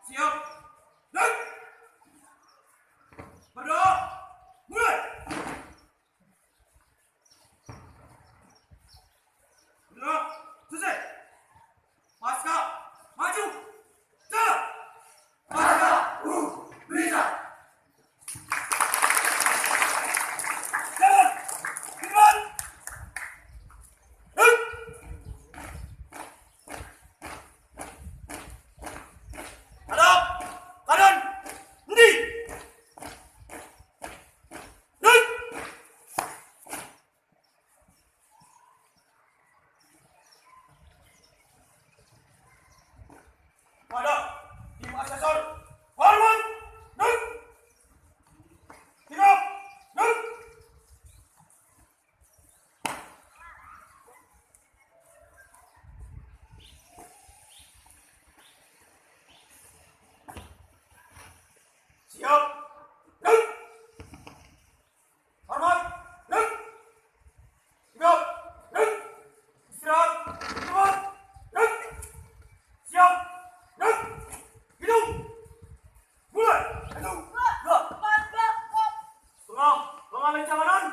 Siap. Dan berdoa. Mulai. Berdoa. Selesai. Pasca. Maju. Jalan. Pasca. Bisa. Jalan. Depan. Hadap. Kanan. Henti. Pada tim asesor. Hormat. Tidak. Siap. Hormat. Siap. Istirahat. Cepat. Siap. Hidup. Mulai. Satu. Dua. Setengah. Lengan lincah kanan.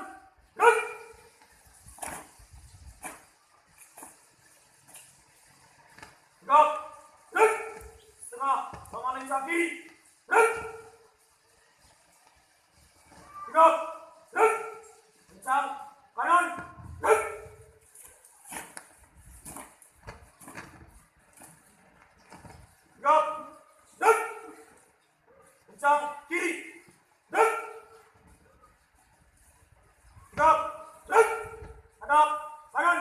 Tegak. Setengah. Lengan lincah kiri. Tegak. Kencang. Kanan. Tegak. Kencang. Kiri. Tegak. Hadap. Kanan.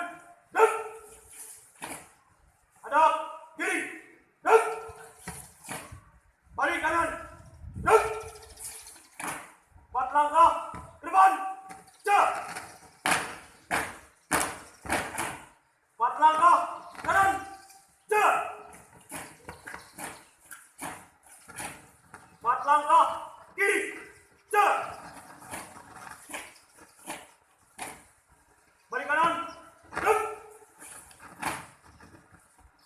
Hadap. Kiri. Balik kanan. 4 langkah ke depan. Jalan. 4 langkah kanan. Jalan. 4 langkah kiri. Jalan. Balik kanan.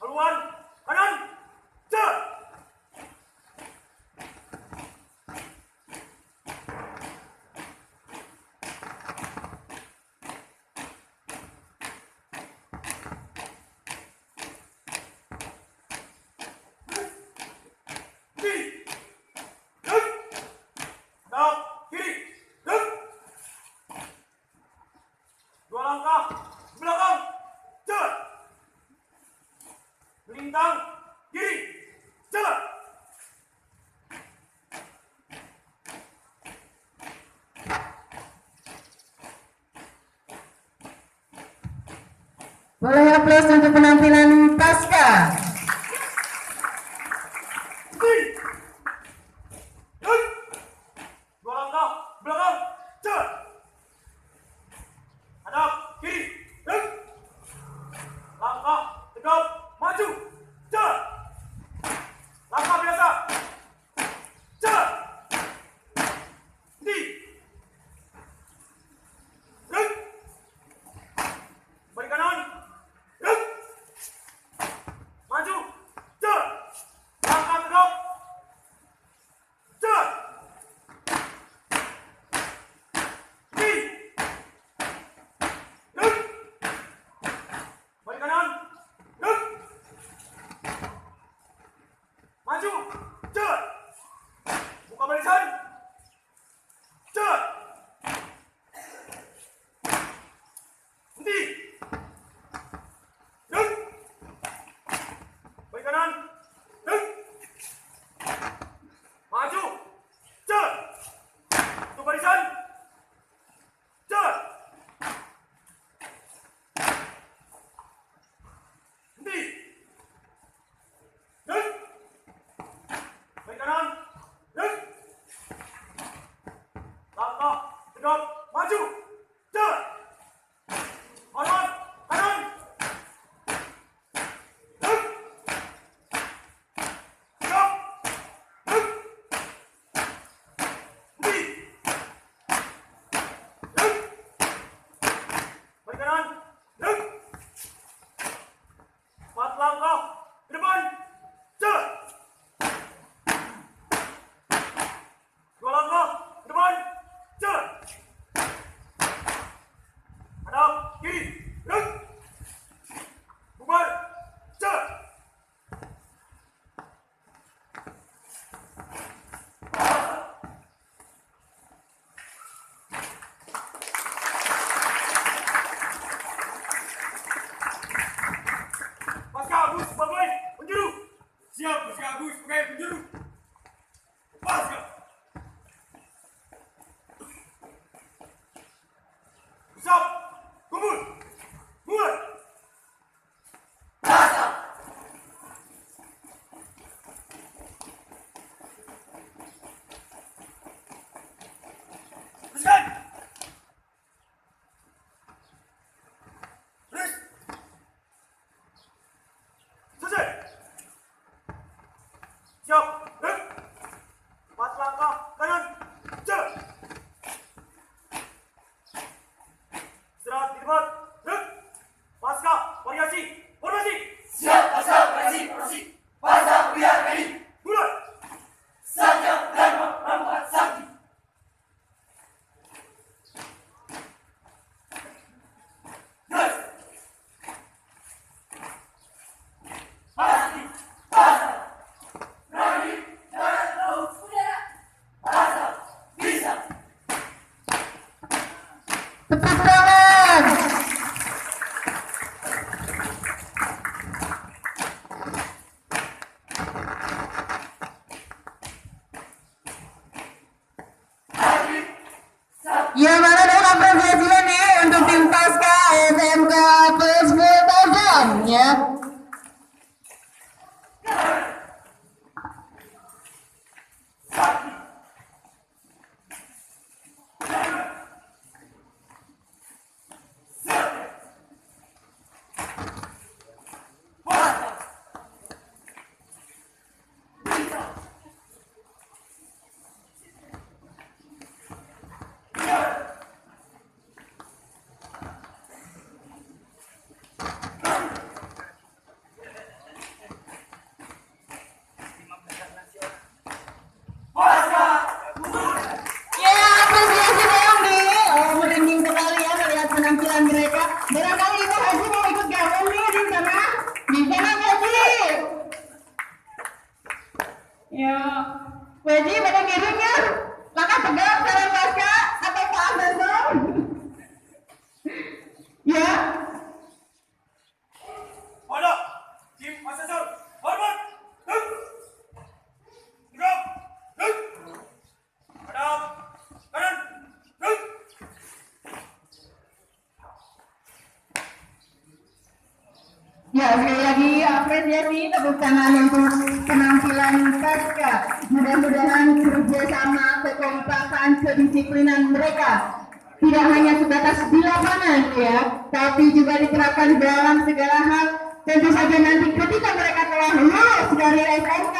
Haluan kanan. Jalan. Hadap kiri. 2 langkah ke belakang. Jalan. Melintang kiri. Jalan. Boleh aplaus untuk penampilan Pasca. Kiri. 2 langkah belakang. Jalan. Hadap kiri. Langkah tegap maju. Jalan. Langkah biasa. Jalan. Henti. Balik kanan. Maju. sebagai penjuru Paskah. Siap, kumpul, mulai. Teruskan. Terus. Selesai. Siap, gerak. 4 langkah kanan, jalan. Istirahat di tempat, gerak. Paskah, variasi, formasi. Siap, pasang, operasi, operasi. Pasang, biar ready. Mulai. Saja, Dharma, Rampat, Sakti. Gas. Pasti, pasang. Ready, darat, laut, udara. Pasang, bisa. Tepuk tangan. Ya, mana dong apresiasinya nih untuk tim Paskah SMK Plus Full Thousand ya. Ya, apresiasi dong nih. Oh, merinding sekali ya melihat penampilan mereka. Barangkali Ibu Haji mau ikut gabung nih di sana. Bisa nggak Haji? Ya, Haji pada dirinya. Langkah tegap dalam Paskah atau Pak Besok? Ya. Pada tim asesor, hormat, gerak. Gerak, gerak. Hadap, kanan, gerak. Ya, sekali lagi apresiasi tepuk tangan untuk penampilan Paskah. Mudah-mudahan kerjasama, kekompakan, kedisiplinan mereka tidak hanya sebatas di lapangan ya, tapi juga diterapkan dalam segala hal. Tentu saja nanti ketika mereka telah lulus dari SMK